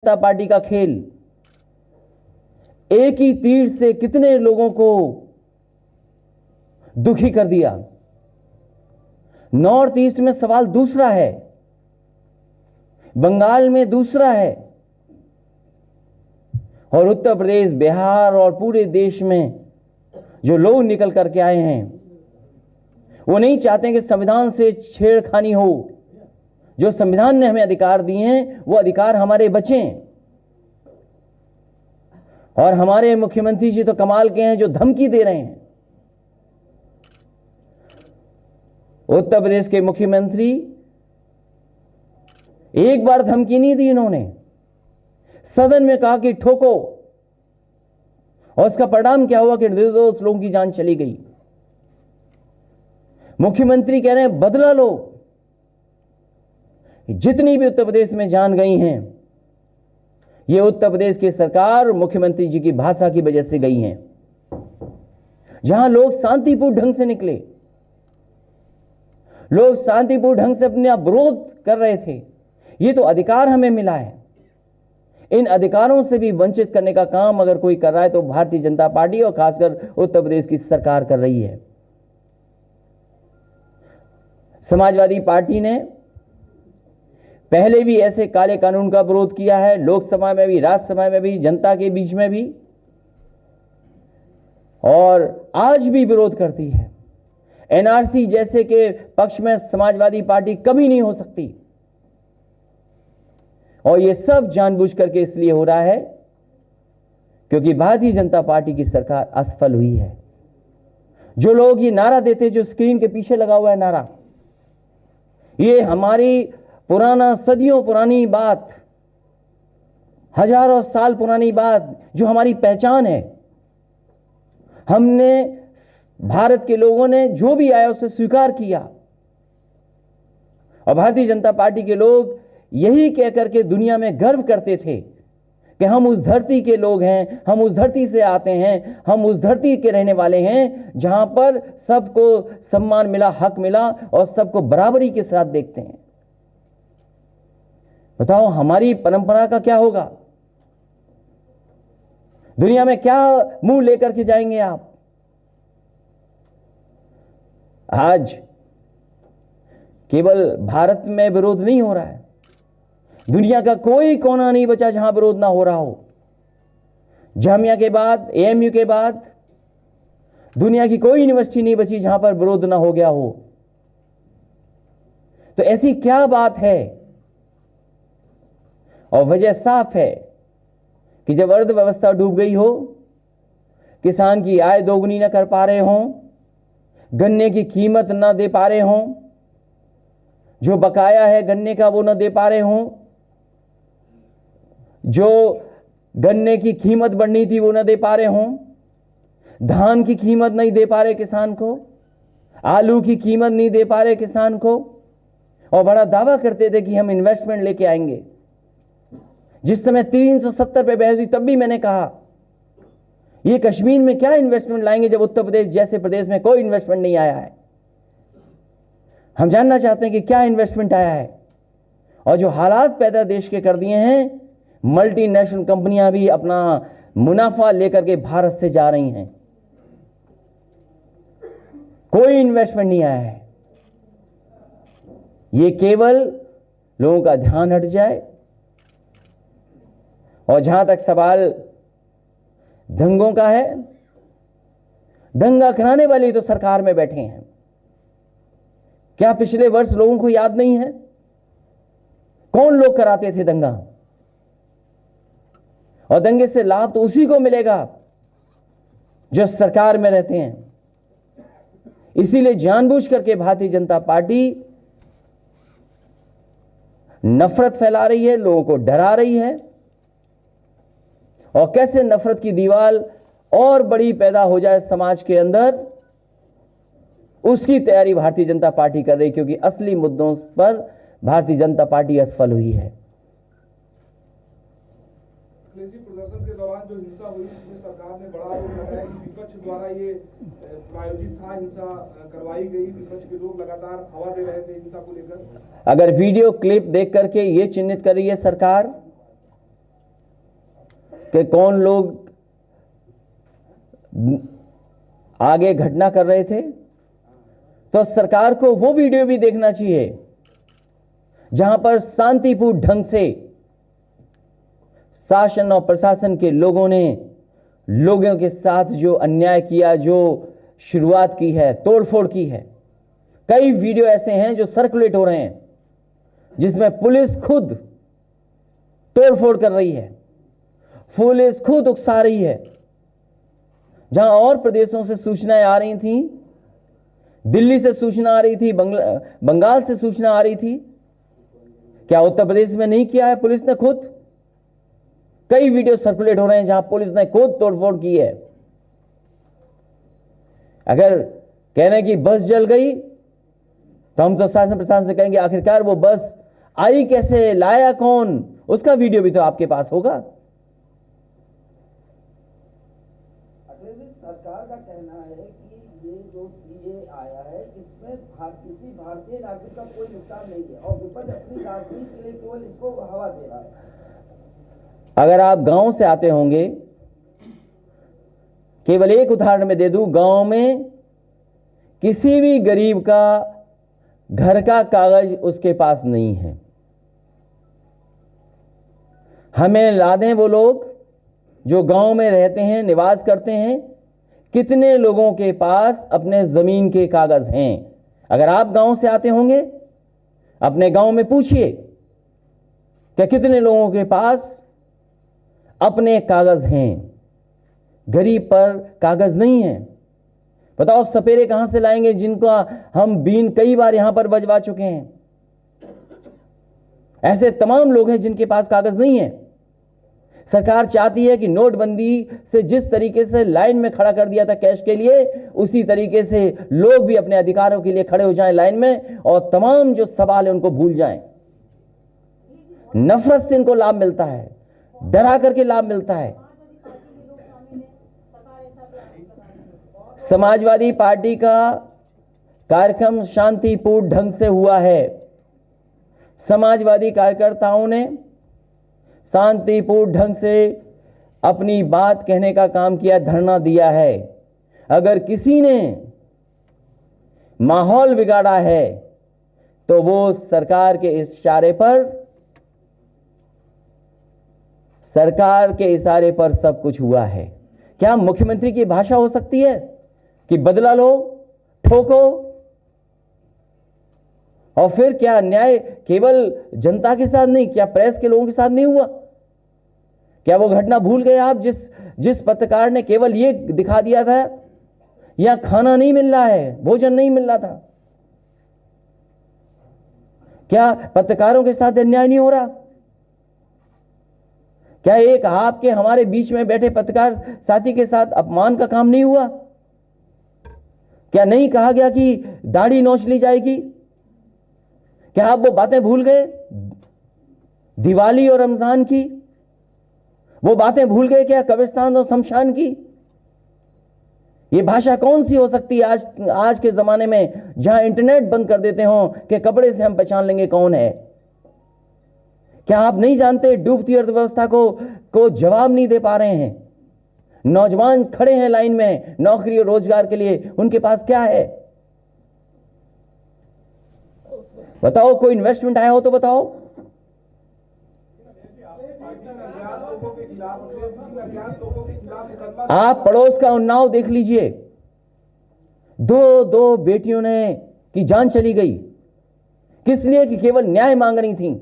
जनता party का खेल, एक ही तीर से कितने लोगों को दुखी कर दिया। नॉर्थ ईस्ट में सवाल दूसरा है, बंगाल में दूसरा है, और उत्तर प्रदेश, बिहार और पूरे देश में जो लोग निकल करके आए हैं वो नहीं चाहते कि संविधान से छेड़खानी हो। जो संविधान ने हमें अधिकार दिए हैं वो अधिकार हमारे बचें। और हमारे मुख्यमंत्री जी तो कमाल के हैं, जो धमकी दे रहे हैं। उत्तर प्रदेश के मुख्यमंत्री एक बार धमकी नहीं दी, इन्होंने सदन में कहा कि ठोको, और उसका परिणाम क्या हुआ कि निर्दोष लोगों की जान चली गई। मुख्यमंत्री कह रहे हैं बदला लो। जितनी भी उत्तर प्रदेश में जान गई हैं ये उत्तर प्रदेश की सरकार और मुख्यमंत्री जी की भाषा की वजह से गई हैं। जहां लोग शांतिपूर्ण ढंग से निकले, लोग शांतिपूर्ण ढंग से अपना विरोध कर रहे थे, ये तो अधिकार हमें मिला है। इन अधिकारों से भी वंचित करने का काम अगर कोई कर रहा है तो भारतीय जनता पार्टी और खासकर उत्तर प्रदेश की सरकार कर रही है। समाजवादी पार्टी ने पहले भी ऐसे काले कानून का विरोध किया है, लोकसभा में भी, राज्यसभा में भी, जनता के बीच में भी, और आज भी विरोध करती है। एनआरसी जैसे के पक्ष में समाजवादी पार्टी कभी नहीं हो सकती, और ये सब जानबूझ करके इसलिए हो रहा है क्योंकि भारतीय जनता पार्टी की सरकार असफल हुई है। जो लोग ये नारा देते, जो स्क्रीन के पीछे लगा हुआ है नारा, ये हमारी पुराना, सदियों पुरानी बात, हजारों साल पुरानी बात, जो हमारी पहचान है। हमने, भारत के लोगों ने जो भी आया उसे स्वीकार किया, और भारतीय जनता पार्टी के लोग यही कहकर के दुनिया में गर्व करते थे कि हम उस धरती के लोग हैं, हम उस धरती से आते हैं, हम उस धरती के रहने वाले हैं जहां पर सबको सम्मान मिला, हक मिला, और सबको बराबरी के साथ देखते हैं। बताओ हमारी परंपरा का क्या होगा? दुनिया में क्या मुंह लेकर के जाएंगे आप? आज केवल भारत में विरोध नहीं हो रहा है, दुनिया का कोई कोना नहीं बचा जहां विरोध ना हो रहा हो। जामिया के बाद, एएमयू के बाद दुनिया की कोई यूनिवर्सिटी नहीं बची जहां पर विरोध ना हो गया हो। तो ऐसी क्या बात है? और वजह साफ है कि जब अर्थव्यवस्था डूब गई हो, किसान की आय दोगुनी ना कर पा रहे हों, गन्ने की कीमत ना दे पा रहे हों, जो बकाया है गन्ने का वो ना दे पा रहे हों, जो गन्ने की कीमत बढ़नी थी वो ना दे पा रहे हों, धान की कीमत नहीं दे पा रहे किसान को, आलू की कीमत नहीं दे पा रहे किसान को, और बड़ा दावा करते थे कि हम इन्वेस्टमेंट लेके आएंगे। जिस समय 370 पे बहस हुई तब भी मैंने कहा ये कश्मीर में क्या इन्वेस्टमेंट लाएंगे जब उत्तर प्रदेश जैसे प्रदेश में कोई इन्वेस्टमेंट नहीं आया है। हम जानना चाहते हैं कि क्या इन्वेस्टमेंट आया है, और जो हालात पैदा देश के कर दिए हैं, मल्टीनेशनल कंपनियां भी अपना मुनाफा लेकर के भारत से जा रही हैं। कोई इन्वेस्टमेंट नहीं आया है। ये केवल लोगों का ध्यान हट जाए। और जहां तक सवाल दंगों का है, दंगा कराने वाले तो सरकार में बैठे हैं। क्या पिछले वर्ष लोगों को याद नहीं है कौन लोग कराते थे दंगा? और दंगे से लाभ तो उसी को मिलेगा जो सरकार में रहते हैं। इसीलिए जानबूझ करके भारतीय जनता पार्टी नफरत फैला रही है, लोगों को डरा रही है, और कैसे नफरत की दीवार और बड़ी पैदा हो जाए समाज के अंदर, उसकी तैयारी भारतीय जनता पार्टी कर रही है, क्योंकि असली मुद्दों पर भारतीय जनता पार्टी असफल हुई है। प्रदर्शन के दौरान जो हिंसा हुई, उसमें सरकार ने बड़ा आरोप लगाया कि विपक्ष द्वारा ये प्रायोजित था, हिंसा करवाई गई, विपक्ष के लोग लगातार हवा दे रहे थे हिंसा को लेकर। अगर वीडियो क्लिप देख करके ये चिन्हित कर रही है सरकार कि कौन लोग आगे घटना कर रहे थे, तो सरकार को वो वीडियो भी देखना चाहिए जहां पर शांतिपूर्ण ढंग से शासन और प्रशासन के लोगों ने लोगों के साथ जो अन्याय किया, जो शुरुआत की है, तोड़फोड़ की है। कई वीडियो ऐसे हैं जो सर्कुलेट हो रहे हैं जिसमें पुलिस खुद तोड़फोड़ कर रही है, पुलिस खुद उकसा रही है। जहां और प्रदेशों से सूचनाएं आ रही थी, दिल्ली से सूचना आ रही थी, बंगाल से सूचना आ रही थी, क्या उत्तर प्रदेश में नहीं किया है पुलिस ने खुद? कई वीडियो सर्कुलेट हो रहे हैं जहां पुलिस ने खुद तोड़फोड़ की है। अगर कहने की बस जल गई तो हम तो शासन प्रशासन से कहेंगे आखिरकार वो बस आई कैसे, लाया कौन, उसका वीडियो भी तो आपके पास होगा। सरकार का कहना है कि ये जो सीए आया है इसमें किसी भारतीय नागरिक का कोई नुकसान नहीं है और विपक्ष अपनी राजनीति के लिए केवल इसको हवा दे रहा है। अगर आप गांव से आते होंगे, केवल एक उदाहरण में दे दूं, गांव में किसी भी गरीब का घर का कागज उसके पास नहीं है। हमें ला दें वो लोग जो गांव में रहते हैं, निवास करते हैं, कितने लोगों के पास अपने जमीन के कागज हैं। अगर आप गांव से आते होंगे, अपने गांव में पूछिए कि कितने लोगों के पास अपने कागज हैं। गरीब पर कागज नहीं है। बताओ सपेरे कहां से लाएंगे जिनका हम बीन कई बार यहां पर बजवा चुके हैं। ऐसे तमाम लोग हैं जिनके पास कागज नहीं है। सरकार चाहती है कि नोटबंदी से जिस तरीके से लाइन में खड़ा कर दिया था कैश के लिए, उसी तरीके से लोग भी अपने अधिकारों के लिए खड़े हो जाएं लाइन में और तमाम जो सवाल है उनको भूल जाएं। नफरत से इनको लाभ मिलता है, डरा करके लाभ मिलता है। समाजवादी पार्टी का कार्यक्रम शांतिपूर्ण ढंग से हुआ है। समाजवादी कार्यकर्ताओं ने शांतिपूर्ण ढंग से अपनी बात कहने का काम किया, धरना दिया है। अगर किसी ने माहौल बिगाड़ा है तो वो सरकार के इशारे पर सब कुछ हुआ है। क्या मुख्यमंत्री की भाषा हो सकती है कि बदला लो, ठोको? और फिर क्या अन्याय केवल जनता के साथ नहीं, क्या प्रेस के लोगों के साथ नहीं हुआ? क्या वो घटना भूल गए आप जिस पत्रकार ने केवल ये दिखा दिया था या खाना नहीं मिल रहा है, भोजन नहीं मिल रहा था? क्या पत्रकारों के साथ अन्याय नहीं हो रहा? क्या एक आपके हमारे बीच में बैठे पत्रकार साथी के साथ अपमान का काम नहीं हुआ? क्या नहीं कहा गया कि दाढ़ी नोच ली जाएगी? क्या आप वो बातें भूल गए दिवाली और रमजान की? वो बातें भूल गए क्या कब्रिस्तान और शमशान की? ये भाषा कौन सी हो सकती है आज के जमाने में जहां इंटरनेट बंद कर देते हो कि कपड़े से हम पहचान लेंगे कौन है? क्या आप नहीं जानते डूबती अर्थव्यवस्था को जवाब नहीं दे पा रहे हैं? नौजवान खड़े हैं लाइन में नौकरी और रोजगार के लिए, उनके पास क्या है? बताओ, कोई इन्वेस्टमेंट आया हो तो बताओ। आप पड़ोस का उन्नाव देख लीजिए, दो बेटियों ने की जान चली गई, किस लिए? कि केवल न्याय मांग रही थी।